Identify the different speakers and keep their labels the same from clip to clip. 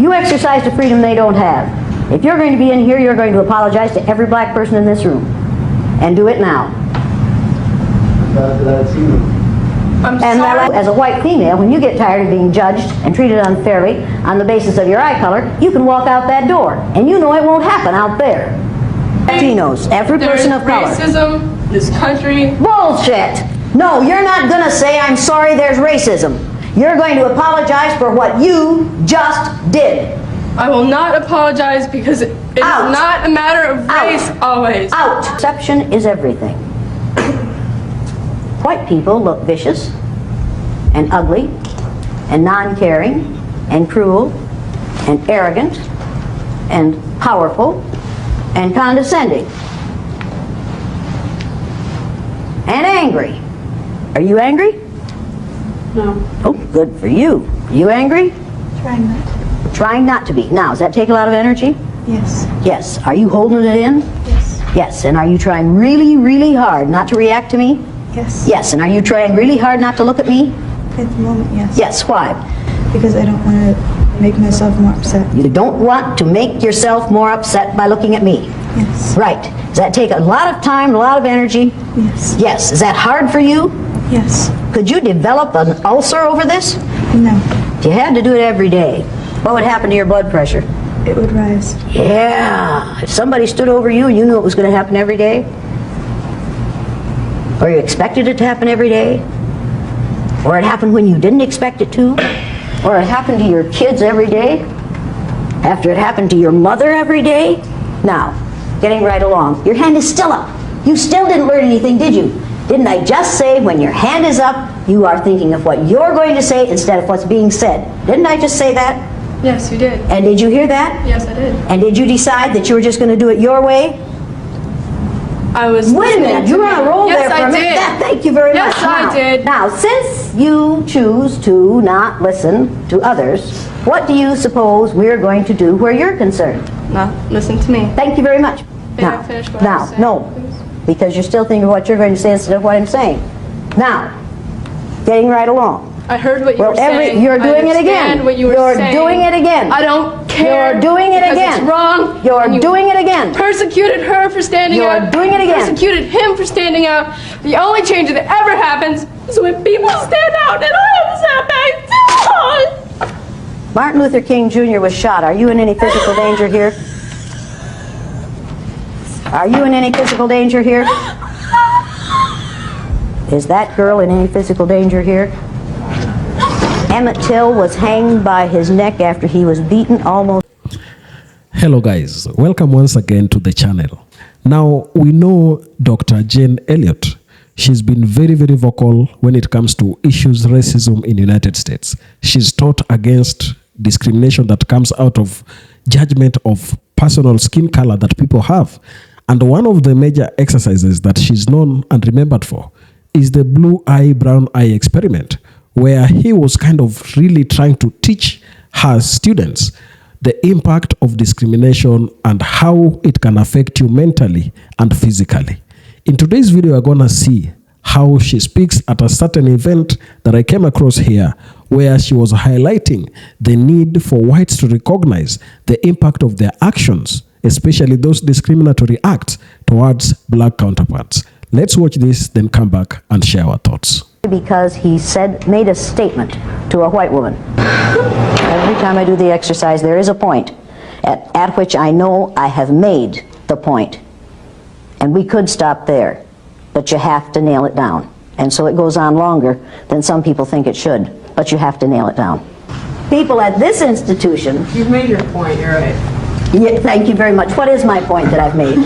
Speaker 1: You exercised a freedom they don't have. If you're going to be in here, you're going to apologize to every black person in this room. And do it now.
Speaker 2: I'm
Speaker 1: and
Speaker 2: sorry.
Speaker 1: As a white female, when you get tired of being judged and treated unfairly on the basis of your eye color, you can walk out that door. And you know it won't happen out there. Latinos, every person of color.
Speaker 2: Racism, this country.
Speaker 1: Bullshit! No, you're not going to say, I'm sorry there's racism. You're going to apologize for what you just did.
Speaker 2: I will not apologize because it is not a matter of race always.
Speaker 1: Out! Perception is everything. White people look vicious and ugly and non-caring and cruel and arrogant and powerful and condescending and angry. Are you angry?
Speaker 2: No.
Speaker 1: Oh, good for you. Are you angry?
Speaker 3: Trying not to.
Speaker 1: Trying not to be. Now, does that take a lot of energy?
Speaker 3: Yes.
Speaker 1: Yes. Are you holding it in?
Speaker 3: Yes.
Speaker 1: Yes. And are you trying really, really hard not to react to me?
Speaker 3: Yes.
Speaker 1: Yes. And are you trying really hard not to look at me?
Speaker 3: At the moment, yes.
Speaker 1: Yes. Why?
Speaker 3: Because I don't want to make myself more upset.
Speaker 1: You don't want to make yourself more upset by looking at me.
Speaker 3: Yes.
Speaker 1: Right. Does that take a lot of time, a lot of energy?
Speaker 3: Yes.
Speaker 1: Yes. Is that hard for you?
Speaker 3: Yes.
Speaker 1: Could you develop an ulcer over this?
Speaker 3: No.
Speaker 1: If you had to do it every day, what would happen to your blood pressure?
Speaker 3: It would rise.
Speaker 1: Yeah. If somebody stood over you and you knew it was going to happen every day, or you expected it to happen every day, or it happened when you didn't expect it to, or it happened to your kids every day, after it happened to your mother every day. Now, getting right along, your hand is still up. You still didn't learn anything, did you? Didn't I just say when your hand is up, you are thinking of what you're going to say instead of what's being said? Didn't I just say that?
Speaker 2: Yes, you did.
Speaker 1: And did you hear that?
Speaker 2: Yes, I did.
Speaker 1: And did you decide that you were just going to do it your way?
Speaker 2: I was.
Speaker 1: Wait a minute, you were on a roll there for a minute.
Speaker 2: Yes,
Speaker 1: Thank you very much.
Speaker 2: Yes, I did.
Speaker 1: Now, since you choose to not listen to others, what do you suppose we're going to do where you're concerned?
Speaker 2: No, listen to me.
Speaker 1: Thank you very much.
Speaker 2: May I finish what I was saying,
Speaker 1: no,
Speaker 2: please?
Speaker 1: because you're still thinking of what you're going to say instead of what I'm saying. Now, getting right along.
Speaker 2: I heard what you were saying.
Speaker 1: You're doing
Speaker 2: I
Speaker 1: it again.
Speaker 2: understand what you were
Speaker 1: You're
Speaker 2: saying.
Speaker 1: doing it again.
Speaker 2: I don't care.
Speaker 1: You're doing it
Speaker 2: because
Speaker 1: again.
Speaker 2: It's wrong.
Speaker 1: You're
Speaker 2: And you
Speaker 1: doing it again.
Speaker 2: Persecuted her for standing
Speaker 1: You're
Speaker 2: out.
Speaker 1: doing it again.
Speaker 2: Persecuted him for standing out. The only change that ever happens is when people stand out, and I have sat back too long.
Speaker 1: Martin Luther King Jr. was shot. Are you in any physical danger here? Are you in any physical danger here? Is that girl in any physical danger here? Emmett Till was hanged by his neck after he was beaten almost.
Speaker 4: Hello guys, welcome once again to the channel. Now we know Dr. Jane Elliott. She's been very, very vocal when it comes to issues racism in the United States. She's taught against discrimination that comes out of judgment of personal skin color that people have. And one of the major exercises that she's known and remembered for is the blue eye, brown eye experiment, where he was kind of really trying to teach her students the impact of discrimination and how it can affect you mentally and physically. In today's video, we're going to see how she speaks at a certain event that I came across here, where she was highlighting the need for whites to recognize the impact of their actions, especially those discriminatory acts towards black counterparts. Let's watch this, then come back and share our thoughts.
Speaker 1: Because he made a statement to a white woman. Every time I do the exercise, there is a point at which I know I have made the point. And we could stop there, but you have to nail it down. And so it goes on longer than some people think it should, but you have to nail it down. People at this institution...
Speaker 5: You've made your point, you're right.
Speaker 1: Yeah, thank you very much. What is my point that I've made?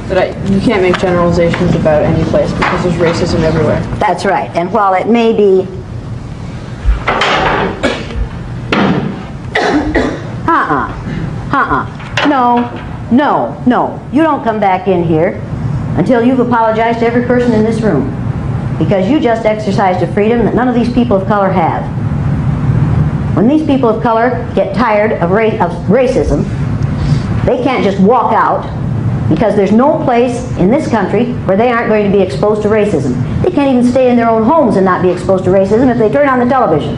Speaker 5: That you can't make generalizations about any place because there's racism everywhere.
Speaker 1: That's right. And while it may be... No. You don't come back in here until you've apologized to every person in this room. Because you just exercised a freedom that none of these people of color have. When these people of color get tired of racism, they can't just walk out, because there's no place in this country where they aren't going to be exposed to racism. They can't even stay in their own homes and not be exposed to racism if they turn on the television.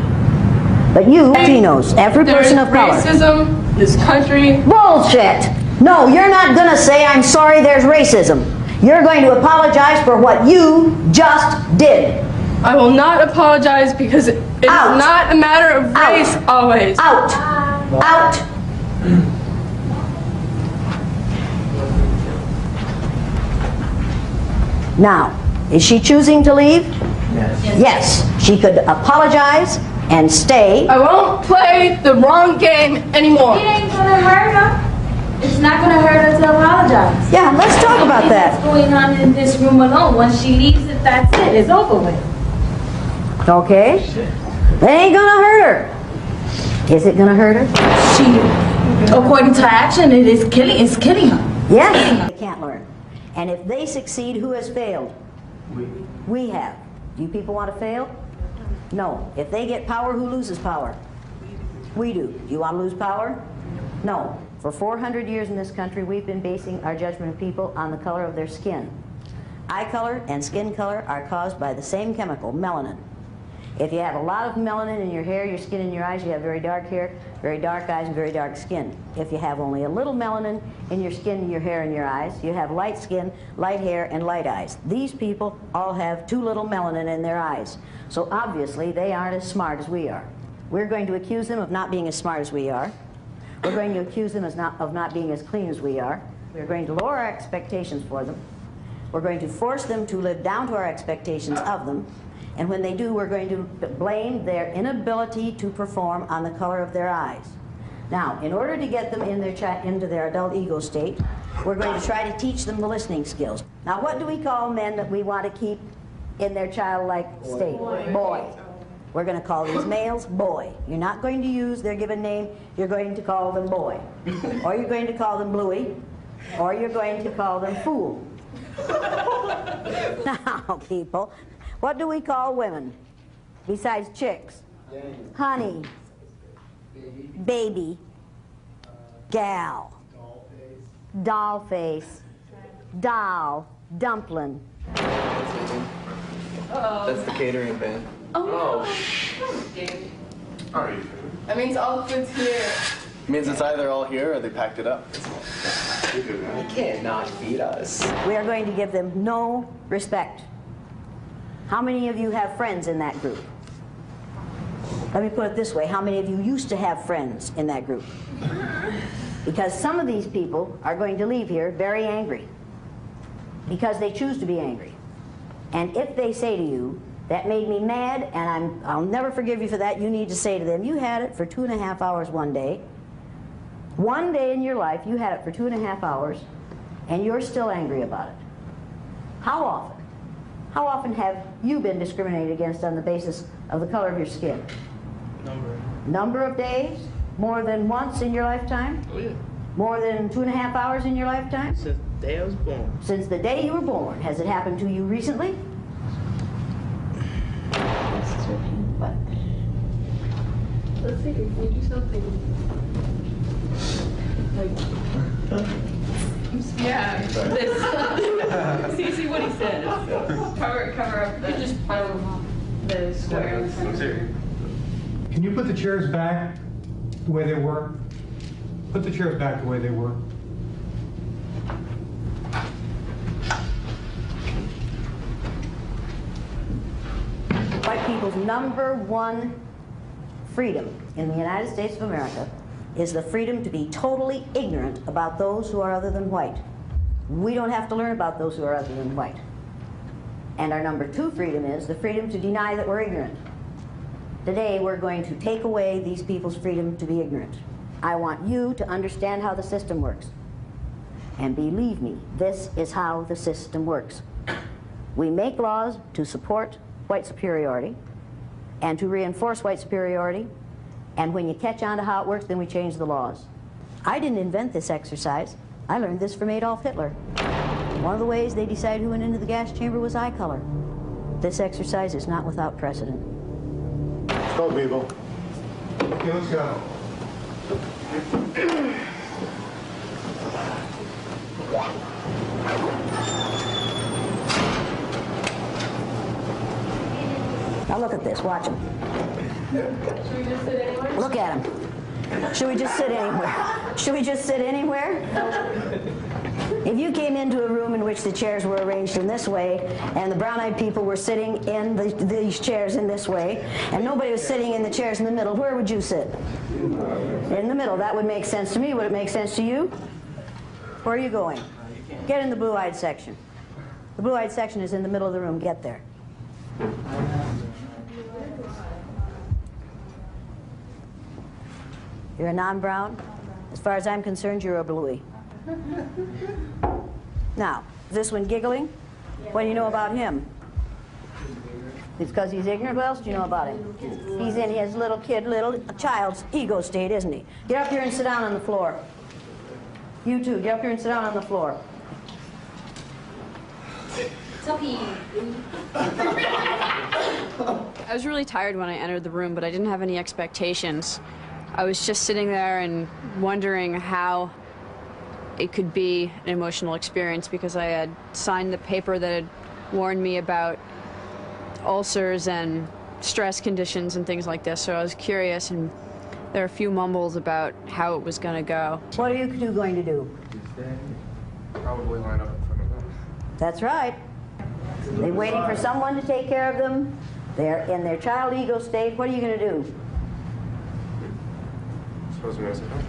Speaker 1: But you, Latinos, every
Speaker 2: There's
Speaker 1: person of color.
Speaker 2: racism in this country.
Speaker 1: Bullshit! No, you're not going to say, I'm sorry there's racism. You're going to apologize for what you just did.
Speaker 2: I will not apologize because it is
Speaker 1: Out.
Speaker 2: not a matter of race
Speaker 1: Out.
Speaker 2: always.
Speaker 1: Out! Out! Now, is she choosing to leave? Yes. She could apologize and stay.
Speaker 2: I won't play the wrong game anymore.
Speaker 6: It ain't gonna hurt her. It's not gonna hurt her to apologize.
Speaker 1: Yeah, let's talk about
Speaker 6: What's
Speaker 1: that.
Speaker 6: going on in this room alone? Once she leaves it, that's it. It's over with.
Speaker 1: Okay? It ain't gonna hurt her. Is it gonna hurt her?
Speaker 6: She, according to her action, it's killing her.
Speaker 1: Yes. They can't learn. And if they succeed, who has failed? We have. Do you people want to fail? No. If they get power, who loses power? We do. Do you want to lose power? No. For 400 years in this country, we've been basing our judgment of people on the color of their skin. Eye color and skin color are caused by the same chemical, melanin. If you have a lot of melanin in your hair, your skin, and your eyes, you have very dark hair, very dark eyes, and very dark skin. If you have only a little melanin in your skin, your hair, and your eyes, you have light skin, light hair, and light eyes. These people all have too little melanin in their eyes. So obviously, they aren't as smart as we are. We're going to accuse them of not being as smart as we are. We're going to accuse them of not being as clean as we are. We're going to lower our expectations for them. We're going to force them to live down to our expectations of them. And when they do, we're going to blame their inability to perform on the color of their eyes. Now, in order to get them into their adult ego state, we're going to try to teach them the listening skills. Now, what do we call men that we want to keep in their childlike state? Boy. We're going to call these males boy. You're not going to use their given name. You're going to call them boy. Or you're going to call them bluey. Or you're going to call them fool. Now, people, what do we call women besides chicks? Honey, baby, gal, doll face, doll, dumpling.
Speaker 7: That's the catering van.
Speaker 2: That means all the food's here.
Speaker 7: Means it's either all here or they packed it up. You can't not feed us.
Speaker 1: We are going to give them no respect. How many of you have friends in that group? Let me put it this way. How many of you used to have friends in that group? Because some of these people are going to leave here very angry. Because they choose to be angry. And if they say to you, that made me mad, and I'll never forgive you for that, you need to say to them, you had it for 2.5 hours one day. One day in your life, you had it for 2.5 hours, and you're still angry about it. How often? How often have you been discriminated against on the basis of the color of your skin? Number of days? More than once in your lifetime?
Speaker 8: Oh yeah.
Speaker 1: More than 2.5 hours in your lifetime?
Speaker 8: Since the day I was born.
Speaker 1: Since the day you were born. Has it happened to you recently? What?
Speaker 2: Let's see, can we do something? Like, yeah, this. See what he says. Cover up the, just pile the square in front of her.
Speaker 9: Can you put the chairs back the way they were? Put the chairs back the way they were.
Speaker 1: White people's #1 freedom in the United States of America is the freedom to be totally ignorant about those who are other than white. We don't have to learn about those who are other than white. And our #2 freedom is the freedom to deny that we're ignorant. Today we're going to take away these people's freedom to be ignorant. I want you to understand how the system works. And believe me, this is how the system works. We make laws to support white superiority and to reinforce white superiority, and when you catch on to how it works, then we change the laws. I didn't invent this exercise. I learned this from Adolf Hitler. One of the ways they decided who went into the gas chamber was eye color. This exercise is not without precedent.
Speaker 9: Let's go, people. Okay, let's go.
Speaker 1: Now look at this, watch him.
Speaker 2: Should we just sit anywhere?
Speaker 1: Look at him. Should we just sit anywhere? Should we just sit anywhere? If you came into a room in which the chairs were arranged in this way, and the brown-eyed people were sitting in these chairs in this way, and nobody was sitting in the chairs in the middle, where would you sit? In the middle. That would make sense to me. Would it make sense to you? Where are you going? Get in the blue-eyed section. The blue-eyed section is in the middle of the room. Get there. You're a non-brown? As far as I'm concerned, you're a bluey. Now, is this one giggling? What do you know about him? It's because he's ignorant? What else do you know about him? He's in his little child's ego state, isn't he? Get up here and sit down on the floor. You too, get up here and sit down on the floor.
Speaker 5: I was really tired when I entered the room, but I didn't have any expectations. I was just sitting there and wondering how it could be an emotional experience because I had signed the paper that had warned me about ulcers and stress conditions and things like this, so I was curious, and there were a few mumbles about how it was going to go.
Speaker 1: What are you two going to do?
Speaker 7: Probably line up in front of them.
Speaker 1: That's right. They're waiting for someone to take care of them. They're in their child ego state. What are you going to do?
Speaker 7: Suppose we're going to sit down.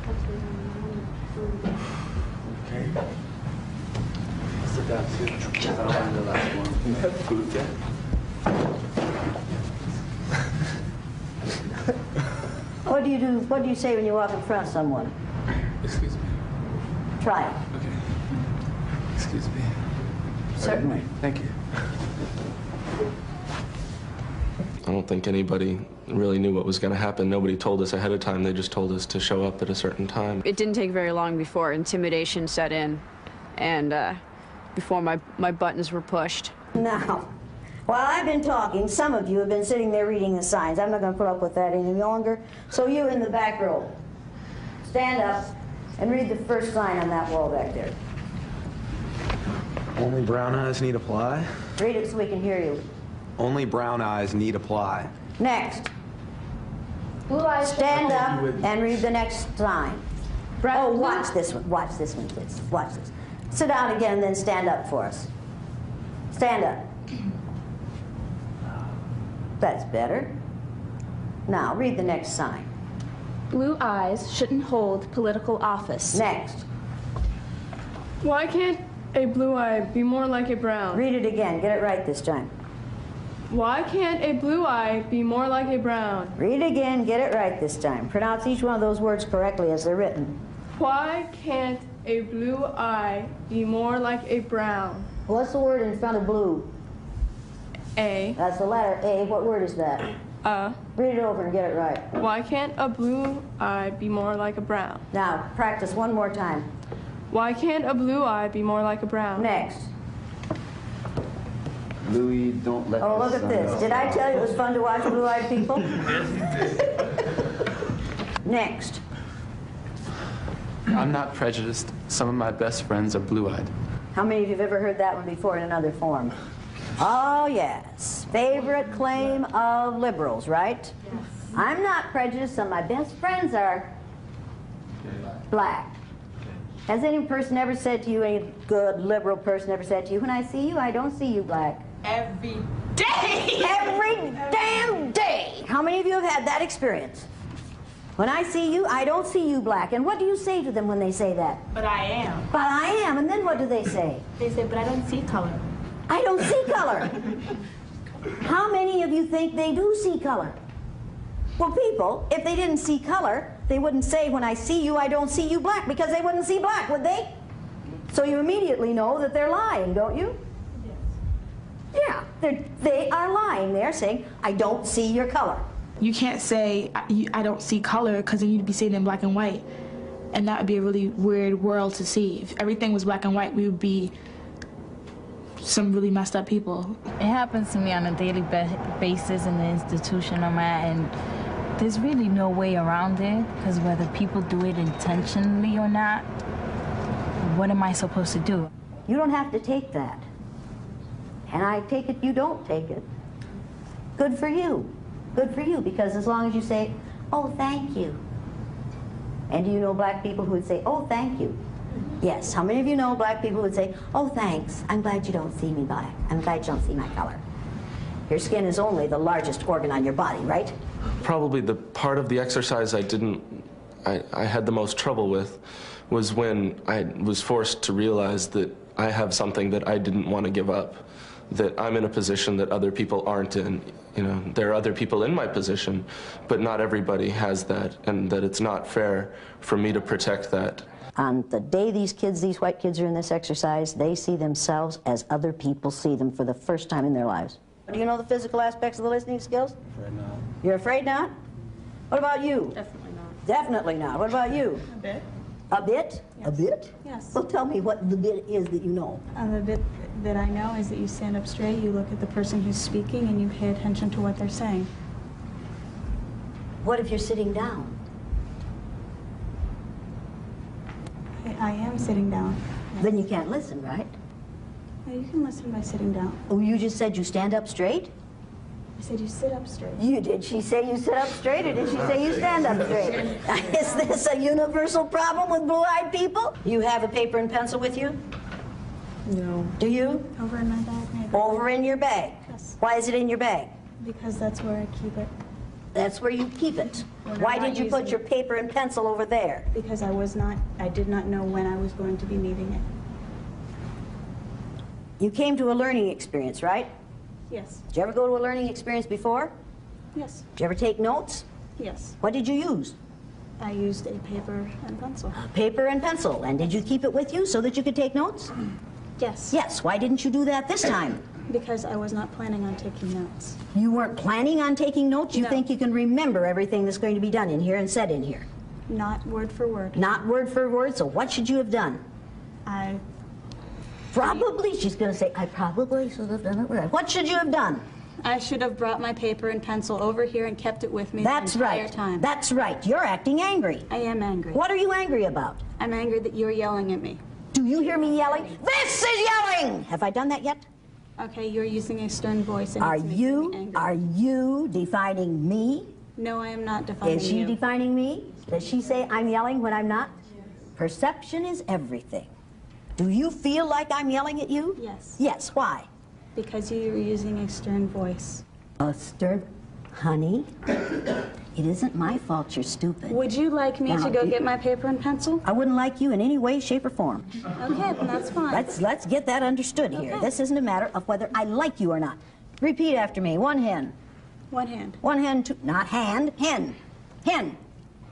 Speaker 7: Okay. Sit down too. I'm the last one. You have food yet?
Speaker 1: What do you do? What do you say when you walk in front of someone?
Speaker 7: Excuse me.
Speaker 1: Try it.
Speaker 7: Okay. Excuse me.
Speaker 1: Certainly.
Speaker 7: Thank you.
Speaker 8: I don't think anybody really knew what was going to happen. Nobody told us ahead of time. They just told us to show up at a certain time.
Speaker 5: It didn't take very long before intimidation set in and before my buttons were pushed.
Speaker 1: Now, while I've been talking, some of you have been sitting there reading the signs. I'm not going to put up with that any longer. So you in the back row, stand up and read the first sign on that wall back there.
Speaker 10: Only brown eyes need apply.
Speaker 1: Read it so we can hear you.
Speaker 10: Only brown eyes need apply.
Speaker 1: Next.
Speaker 6: Blue eyes.
Speaker 1: Stand up and read the next sign. Oh, watch this one. Watch this one, kids. Watch this. Sit down again and then stand up for us. Stand up. That's better. Now, read the next sign.
Speaker 6: Blue eyes shouldn't hold political office.
Speaker 1: Next.
Speaker 2: Why can't a blue eye be more like a brown?
Speaker 1: Read it again. Get it right this time.
Speaker 2: Why can't a blue eye be more like a brown?
Speaker 1: Read it again. Get it right this time. Pronounce each one of those words correctly as they're written.
Speaker 2: Why can't a blue eye be more like a brown?
Speaker 1: What's the word in front of blue?
Speaker 2: A.
Speaker 1: That's the letter A. What word is that? Read it over and get it right.
Speaker 2: Why can't a blue eye be more like a brown?
Speaker 1: Now, practice one more time.
Speaker 2: Why can't a blue eye be more like a brown?
Speaker 1: Next.
Speaker 11: Louis, don't let
Speaker 1: Oh, look at this. Did I tell you it was fun to watch blue-eyed people? Next.
Speaker 11: I'm not prejudiced. Some of my best friends are blue-eyed.
Speaker 1: How many of you have ever heard that one before in another form? Oh, yes. Favorite claim of liberals, right? I'm not prejudiced. Some of my best friends are black. Has any person ever said to you, any good liberal person ever said to you, when I see you, I don't see you black?
Speaker 6: Every day.
Speaker 1: Every damn day. How many of you have had that experience? When I see you, I don't see you black. And what do you say to them when they say that?
Speaker 6: But I am.
Speaker 1: But I am. And then what do they say?
Speaker 6: They say, but I don't see color.
Speaker 1: I don't see color. How many of you think they do see color? Well, people, if they didn't see color, they wouldn't say, when I see you, I don't see you black, because they wouldn't see black, would they? So you immediately know that they're lying, don't you? Yes. Yeah, they are lying. They're saying, I don't see your color.
Speaker 12: You can't say, I don't see color, because then you'd be saying in black and white. And that would be a really weird world to see. If everything was black and white, we would be some really messed up people.
Speaker 13: It happens to me on a daily basis in the institution I'm at, and there's really no way around it, because whether people do it intentionally or not, what am I supposed to do?
Speaker 1: You don't have to take that. And I take it you don't take it. Good for you. Good for you, because as long as you say, oh, thank you. And do you know black people who would say, oh, thank you? Yes. How many of you know black people who would say, oh, thanks. I'm glad you don't see me black. I'm glad you don't see my color. Your skin is only the largest organ on your body, right?
Speaker 8: Probably the part of the exercise I had the most trouble with was when I was forced to realize that I have something that I didn't want to give up, that I'm in a position that other people aren't in. You know, there are other people in my position, but not everybody has that, and that it's not fair for me to protect that.
Speaker 1: On the day these white kids are in this exercise, they see themselves as other people see them for the first time in their lives. Do you know the physical aspects of the listening skills?
Speaker 11: Afraid not.
Speaker 1: You're afraid not? What about you?
Speaker 6: Definitely not.
Speaker 1: Definitely not. What about you?
Speaker 6: A bit.
Speaker 1: A bit?
Speaker 6: Yes.
Speaker 1: A bit?
Speaker 6: Yes.
Speaker 1: Well, tell me what the bit is that you know.
Speaker 3: The bit that I know is that you stand up straight, you look at the person who's speaking, and you pay attention to what they're saying.
Speaker 1: What if you're sitting down?
Speaker 3: I am sitting down.
Speaker 1: Then you can't listen, right?
Speaker 3: You can listen by sitting down.
Speaker 1: Oh, you just said you stand up straight?
Speaker 3: I said you sit up straight.
Speaker 1: Did she say you sit up straight, or did she say you stand up straight? Is this a universal problem with blue-eyed people? You have a paper and pencil with you?
Speaker 3: No.
Speaker 1: Do you?
Speaker 3: Over in my bag, maybe.
Speaker 1: Over in your bag?
Speaker 3: Yes.
Speaker 1: Why is it in your bag?
Speaker 3: Because that's where I keep it.
Speaker 1: That's where you keep it.
Speaker 3: When
Speaker 1: Why
Speaker 3: I'm not
Speaker 1: did you put
Speaker 3: using
Speaker 1: your paper and pencil over there?
Speaker 3: Because I did not know when I was going to be needing it.
Speaker 1: You came to a learning experience, right?
Speaker 3: Yes.
Speaker 1: Did you ever go to a learning experience before?
Speaker 3: Yes.
Speaker 1: Did you ever take notes?
Speaker 3: Yes.
Speaker 1: What did you use?
Speaker 3: I used a paper and pencil.
Speaker 1: Paper and pencil. And did you keep it with you so that you could take notes?
Speaker 3: Yes.
Speaker 1: Yes. Why didn't you do that this time?
Speaker 3: Because I was not planning on taking notes.
Speaker 1: You weren't planning on taking notes? You
Speaker 3: No.
Speaker 1: think you can remember everything that's going to be done in here and said in here?
Speaker 3: Not word for word.
Speaker 1: Not word for word, so what should you have done?
Speaker 3: I
Speaker 1: Probably, she's going to say, I probably should have done it right. What should you have done?
Speaker 3: I should have brought my paper and pencil over here and kept it with me
Speaker 1: That's
Speaker 3: the entire
Speaker 1: right.
Speaker 3: time.
Speaker 1: That's right. You're acting angry.
Speaker 3: I am angry.
Speaker 1: What are you angry about?
Speaker 3: I'm angry that you're yelling at me.
Speaker 1: Do you hear me yelling? This is yelling! Have I done that yet?
Speaker 3: Okay, you're using a stern voice and
Speaker 1: Are
Speaker 3: it's making me angry.
Speaker 1: are you defining me?
Speaker 3: No, I am not defining
Speaker 1: Is she
Speaker 3: you.
Speaker 1: defining me? Does she say I'm yelling when I'm not? Perception is everything. Do you feel like I'm yelling at you?
Speaker 3: Yes.
Speaker 1: Yes, why?
Speaker 3: Because you're using a stern voice.
Speaker 1: A stern... Honey, it isn't my fault you're stupid.
Speaker 3: Would you like me
Speaker 1: Now,
Speaker 3: to go get my paper and pencil?
Speaker 1: I wouldn't like you in any way, shape, or form.
Speaker 3: Okay, then that's fine.
Speaker 1: Let's get that understood here.
Speaker 3: Okay.
Speaker 1: This isn't a matter of whether I like you or not. Repeat after me. One hen.
Speaker 3: One hand.
Speaker 1: One hen, two... Not hand. Hen. Hen.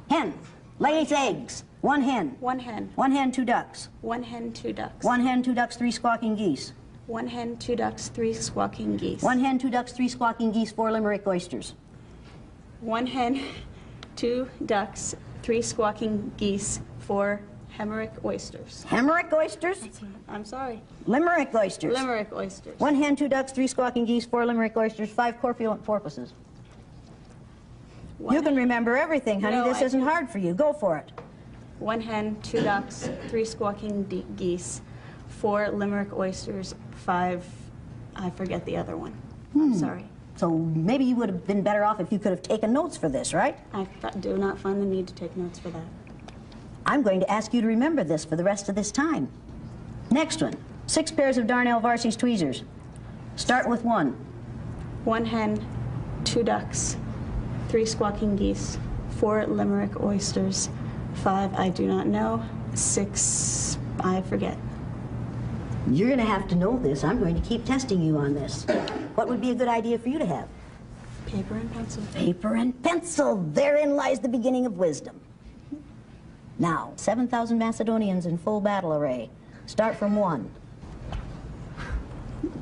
Speaker 1: Hen. Lays eggs. One hen.
Speaker 3: One hen.
Speaker 1: One hen, two ducks.
Speaker 3: One hen, two ducks.
Speaker 1: One hen, two ducks, three squawking geese.
Speaker 3: One hen, two ducks, three squawking geese.
Speaker 1: One hen, two ducks, three squawking geese, four limerick oysters.
Speaker 3: One hen, two ducks, three squawking geese, four Hemerick oysters.
Speaker 1: Hemerick oysters?
Speaker 3: I'm sorry.
Speaker 1: Limerick oysters.
Speaker 3: Limerick oysters.
Speaker 1: One hen, two ducks, three squawking geese, four limerick oysters, five corpulent porpoises. You can remember everything, honey.
Speaker 3: No,
Speaker 1: this
Speaker 3: I
Speaker 1: isn't
Speaker 3: can't.
Speaker 1: hard for you. Go for it.
Speaker 3: One hen, two ducks, three squawking geese, four Limerick oysters, five, I forget the other one. I'm sorry.
Speaker 1: So maybe you would have been better off if you could have taken notes for this, right?
Speaker 3: I do not find the need to take notes for that.
Speaker 1: I'm going to ask you to remember this for the rest of this time. Next one. 6 pairs of Darnell Varsies tweezers. Start with 1.
Speaker 3: One hen, two ducks, three squawking geese, four Limerick oysters, 5, I do not know, 6, I forget.
Speaker 1: You're going to have to know this. I'm going to keep testing you on this. What would be a good idea for you to have?
Speaker 3: Paper and pencil.
Speaker 1: Paper and pencil. Therein lies the beginning of wisdom. Now, 7,000 Macedonians in full battle array. Start from 1.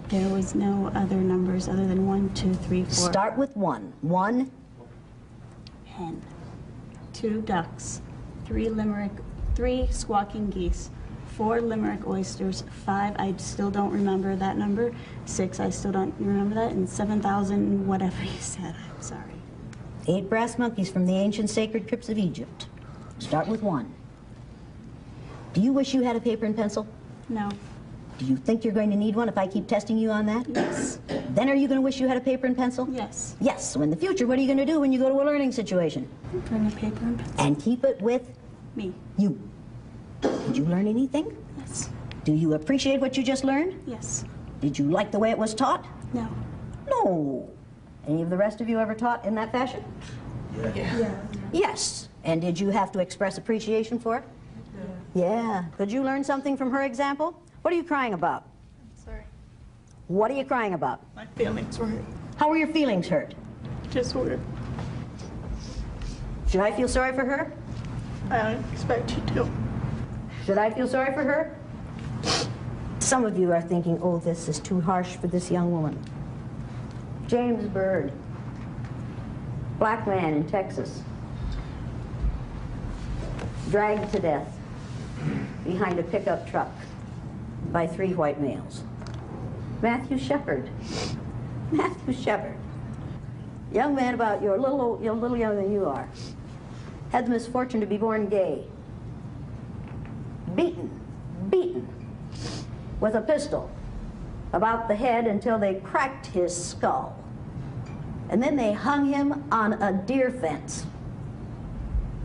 Speaker 3: There was no other numbers other than 1, 2, 3, 4.
Speaker 1: Start with 1. 1.
Speaker 3: Hen. 2 ducks. 3 squawking geese. 4 Limerick oysters. 5, I still don't remember that number. 6, I still don't remember that. And 7,000, whatever you said, I'm sorry.
Speaker 1: 8 brass monkeys from the ancient sacred crypts of Egypt. Start with 1. Do you wish you had a paper and pencil?
Speaker 3: No.
Speaker 1: Do you think you're going to need one if I keep testing you on that?
Speaker 3: Yes.
Speaker 1: Then are you going to wish you had a paper and pencil?
Speaker 3: Yes.
Speaker 1: Yes. So in the future, what are you going to do when you go to a learning situation?
Speaker 3: Bring a paper and pencil.
Speaker 1: And keep it with
Speaker 3: Me.
Speaker 1: you. Did you learn anything?
Speaker 3: Yes.
Speaker 1: Do you appreciate what you just learned?
Speaker 3: Yes.
Speaker 1: Did you like the way it was taught?
Speaker 3: No.
Speaker 1: No. Any of the rest of you ever taught in that fashion?
Speaker 3: Yeah.
Speaker 1: Yes. And did you have to express appreciation for it? Yeah. Could you learn something from her example? What are you crying about?
Speaker 2: Sorry.
Speaker 1: What are you crying about?
Speaker 2: My feelings were hurt.
Speaker 1: How were your feelings hurt?
Speaker 2: Just weird.
Speaker 1: Should I feel sorry for her?
Speaker 2: I don't expect you to.
Speaker 1: Should I feel sorry for her? Some of you are thinking, oh, this is too harsh for this young woman. James Byrd, black man in Texas, dragged to death behind a pickup truck by 3 white males. Matthew Shepard, young man about you're a little younger than you are, had the misfortune to be born gay, beaten with a pistol about the head until they cracked his skull. And then they hung him on a deer fence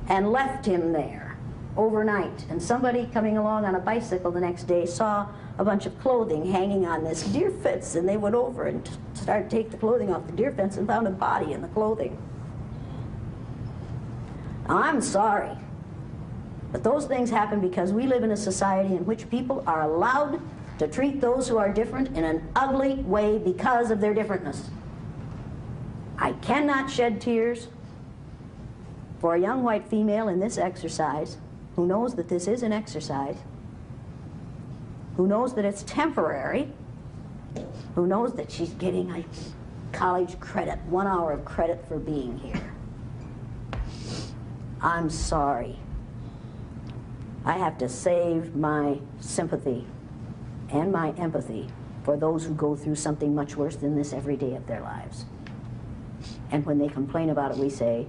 Speaker 1: and left him there overnight. And somebody coming along on a bicycle the next day saw a bunch of clothing hanging on this deer fence, and they went over and started to take the clothing off the deer fence and found a body in the clothing. Now, I'm sorry, but those things happen because we live in a society in which people are allowed to treat those who are different in an ugly way because of their differentness. I cannot shed tears for a young white female in this exercise who knows that this is an exercise, who knows that it's temporary, who knows that she's getting a college credit, 1 hour of credit for being here. I'm sorry. I have to save my sympathy and my empathy for those who go through something much worse than this every day of their lives. And when they complain about it, we say,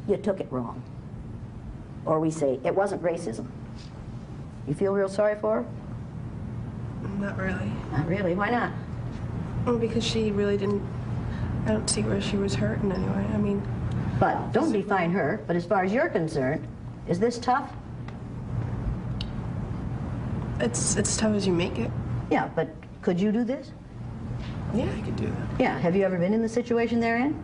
Speaker 1: you took it wrong. Or we say, it wasn't racism. You feel real sorry for her?
Speaker 2: Not really.
Speaker 1: Not really, why not?
Speaker 2: Well, because she really didn't, I don't see where she was hurt in any way. I mean.
Speaker 1: But don't define her, but as far as you're concerned, is this tough?
Speaker 2: It's tough as you make it.
Speaker 1: Yeah, but could you do this?
Speaker 2: Yeah, I could do that.
Speaker 1: Yeah, have you ever been in the situation they're in?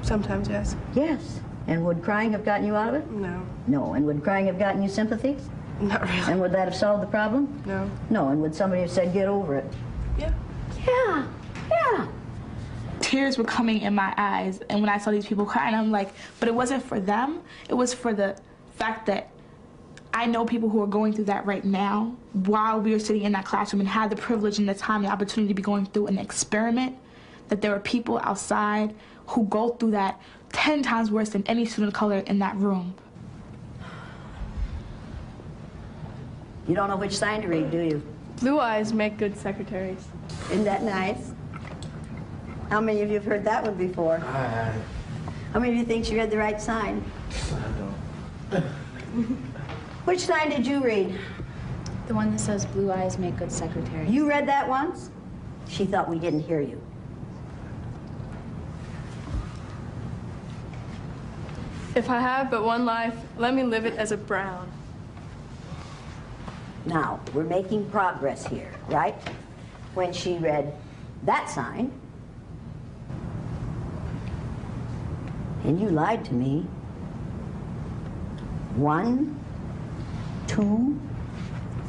Speaker 2: Sometimes, yes.
Speaker 1: Yes. And would crying have gotten you out of it?
Speaker 2: No.
Speaker 1: No. And would crying have gotten you sympathy?
Speaker 2: Not really.
Speaker 1: And would that have solved the problem?
Speaker 2: No.
Speaker 1: No. And would somebody have said, get over it?
Speaker 2: Yeah.
Speaker 1: Yeah. Yeah.
Speaker 12: Tears were coming in my eyes, and when I saw these people cry, and I'm like, but it wasn't for them. It was for the fact that I know people who are going through that right now while we are sitting in that classroom and had the privilege and the time and the opportunity to be going through an experiment, that there are people outside who go through that 10 times worse than any student of color in that room.
Speaker 1: You don't know which sign to read, do you?
Speaker 2: Blue eyes make good secretaries.
Speaker 1: Isn't that nice? How many of you have heard that one before? How many of you think she read the right sign?
Speaker 11: I don't.
Speaker 1: Which sign did you read?
Speaker 13: The one that says blue eyes make good secretaries.
Speaker 1: You read that once? She thought we didn't hear you.
Speaker 2: If I have but one life, let me live it as a brown.
Speaker 1: Now, we're making progress here, right? When she read that sign, and you lied to me. 1, 2,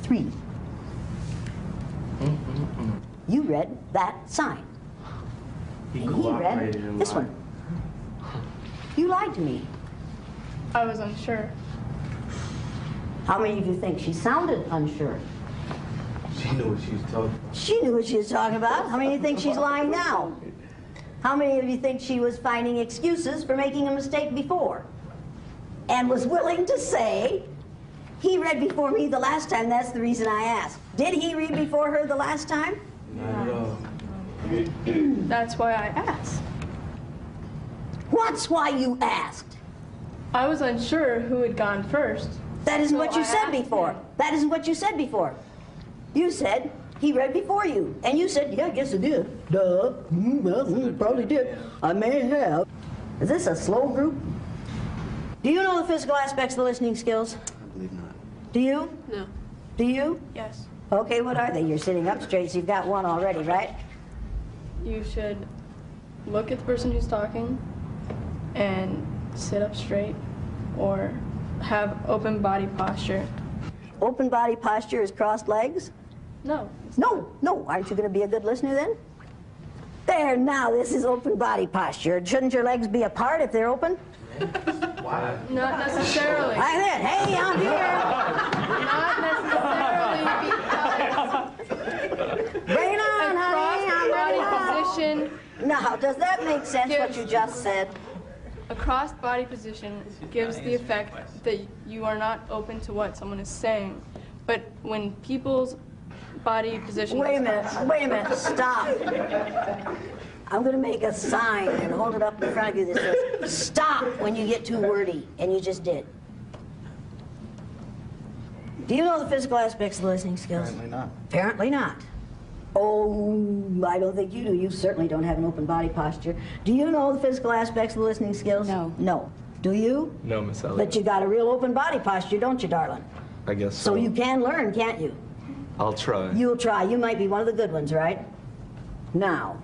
Speaker 1: 3. You read that sign. And he read this one. You lied to me.
Speaker 2: I was unsure.
Speaker 1: How many of you think she sounded unsure?
Speaker 11: She knew what she was talking about.
Speaker 1: She knew what she was talking about. How many of you think she's lying now? How many of you think she was finding excuses for making a mistake before? And was willing to say, he read before me the last time, that's the reason I asked. Did he read before her the last time?
Speaker 11: Not at all.
Speaker 2: That's why I asked.
Speaker 1: What's why you asked?
Speaker 2: I was unsure who had gone first.
Speaker 1: That isn't
Speaker 2: So
Speaker 1: what you
Speaker 2: I
Speaker 1: said
Speaker 2: asked
Speaker 1: before.
Speaker 2: him.
Speaker 1: That isn't what you said before. You said he read before you. And you said, yeah, I guess it did. Duh. Well, probably did. I may have. Is this a slow group? Do you know the physical aspects of the listening skills?
Speaker 11: I believe not.
Speaker 1: Do you?
Speaker 2: No.
Speaker 1: Do you?
Speaker 2: Yes.
Speaker 1: Okay, what are they? You're sitting up straight, so you've got one already, right?
Speaker 2: You should look at the person who's talking and sit up straight or have open body posture.
Speaker 1: Open body posture is crossed legs?
Speaker 2: No.
Speaker 1: No. Aren't you going to be a good listener then? There, now, this is open body posture. Shouldn't your legs be apart if they're open?
Speaker 11: Why?
Speaker 2: Not necessarily.
Speaker 1: Like that. Hey, I'm here.
Speaker 2: Not necessarily because
Speaker 1: Bring it on, honey. I'm ready.
Speaker 2: body position.
Speaker 1: Now, does that make sense, what you just said?
Speaker 2: A crossed body position gives the effect that you are not open to what someone is saying. But when people's body position...
Speaker 1: Wait a minute, stop. I'm going to make a sign and hold it up in front of you that says, stop when you get too wordy, and you just did. Do you know the physical aspects of the listening skills?
Speaker 11: Apparently not.
Speaker 1: Apparently not. Oh, I don't think you do. You certainly don't have an open body posture. Do you know the physical aspects of the listening skills?
Speaker 5: No.
Speaker 1: No. Do you?
Speaker 8: No, Miss Elliott.
Speaker 1: But you got a real open body posture, don't you, darling?
Speaker 8: I guess so.
Speaker 1: So you can learn, can't you?
Speaker 8: I'll try.
Speaker 1: You'll try. You might be one of the good ones, right? Now,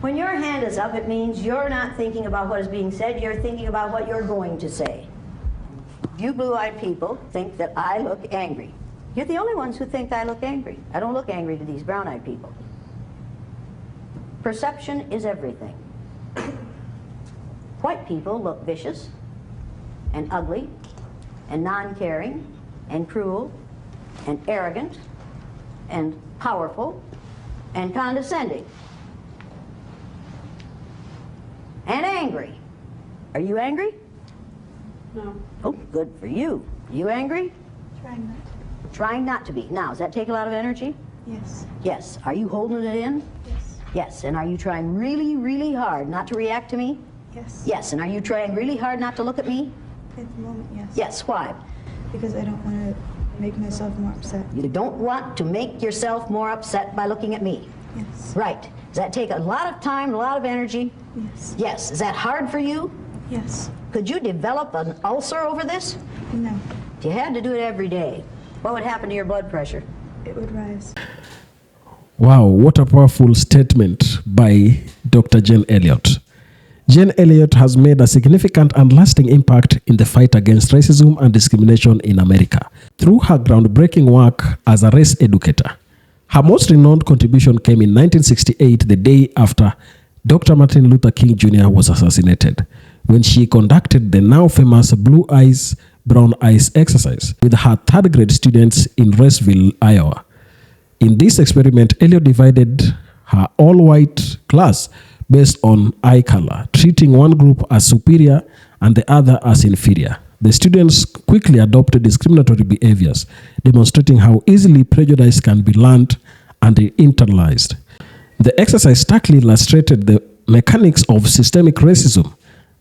Speaker 1: when your hand is up, it means you're not thinking about what is being said, you're thinking about what you're going to say. You blue-eyed people think that I look angry. You're the only ones who think I look angry. I don't look angry to these brown-eyed people. Perception is everything. White people look vicious and ugly and non-caring and cruel and arrogant and powerful and condescending and angry. Are you angry?
Speaker 3: No.
Speaker 1: Oh, good for you. You angry?
Speaker 3: Trying not to.
Speaker 1: Trying not to be. Now, does that take a lot of energy?
Speaker 3: Yes.
Speaker 1: Yes. Are you holding it in?
Speaker 3: Yes.
Speaker 1: Yes. And are you trying really, really hard not to react to me?
Speaker 3: Yes.
Speaker 1: Yes. And are you trying really hard not to look at me?
Speaker 3: At the moment, yes.
Speaker 1: Yes. Why?
Speaker 3: Because I don't want to make myself more upset.
Speaker 1: You don't want to make yourself more upset by looking at me.
Speaker 3: Yes.
Speaker 1: Right. Does that take a lot of time, a lot of energy?
Speaker 3: Yes.
Speaker 1: Yes. Is that hard for you?
Speaker 3: Yes.
Speaker 1: Could you develop an ulcer over this?
Speaker 3: No.
Speaker 1: If you had to do it every day, what would happen to your blood pressure?
Speaker 3: It would rise.
Speaker 4: Wow, what a powerful statement by Dr. Jane Elliott. Jane Elliott has made a significant and lasting impact in the fight against racism and discrimination in America through her groundbreaking work as a race educator. Her most renowned contribution came in 1968, the day after Dr. Martin Luther King Jr. was assassinated, when she conducted the now famous Blue Eyes, Brown Eyes exercise with her third grade students in Raceville, Iowa. In this experiment, Elliott divided her all-white class based on eye color, treating one group as superior and the other as inferior. The students quickly adopted discriminatory behaviors, demonstrating how easily prejudice can be learned and internalized. The exercise starkly illustrated the mechanics of systemic racism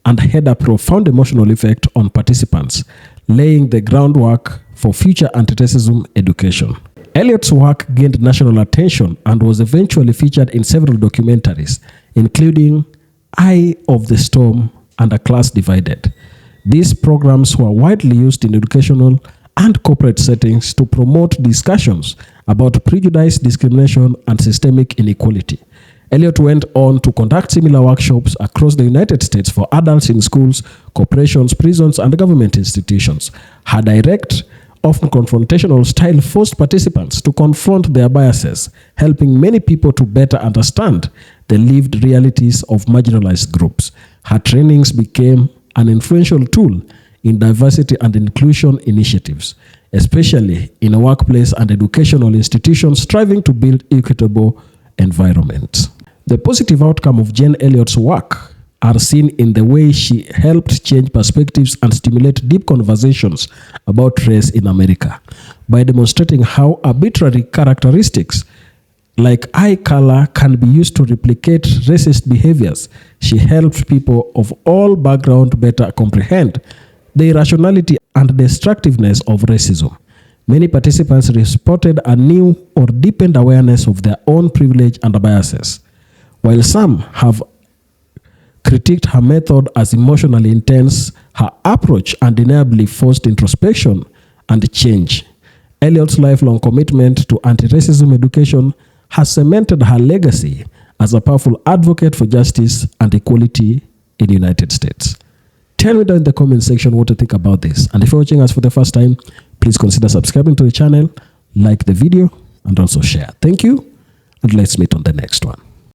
Speaker 4: and had a profound emotional effect on participants, laying the groundwork for future anti-racism education. Elliott's work gained national attention and was eventually featured in several documentaries, including Eye of the Storm and A Class Divided. These programs were widely used in educational and corporate settings to promote discussions about prejudice, discrimination, and systemic inequality. Elliott went on to conduct similar workshops across the United States for adults in schools, corporations, prisons, and government institutions. Her direct, often confrontational style forced participants to confront their biases, helping many people to better understand the lived realities of marginalized groups. Her trainings became an influential tool in diversity and inclusion initiatives, especially in a workplace and educational institutions striving to build equitable environments. The positive outcome of Jane Elliott's work are seen in the way she helped change perspectives and stimulate deep conversations about race in America by demonstrating how arbitrary characteristics like eye color can be used to replicate racist behaviors. She helped people of all backgrounds better comprehend the irrationality and destructiveness of racism. Many participants reported a new or deepened awareness of their own privilege and biases, while some have critiqued her method as emotionally intense. Her approach undeniably forced introspection and change. Elliott's lifelong commitment to anti-racism education has cemented her legacy as a powerful advocate for justice and equality in the United States. Tell me down in the comment section what you think about this. And if you're watching us for the first time, please consider subscribing to the channel, like the video, and also share. Thank you, and let's meet on the next one.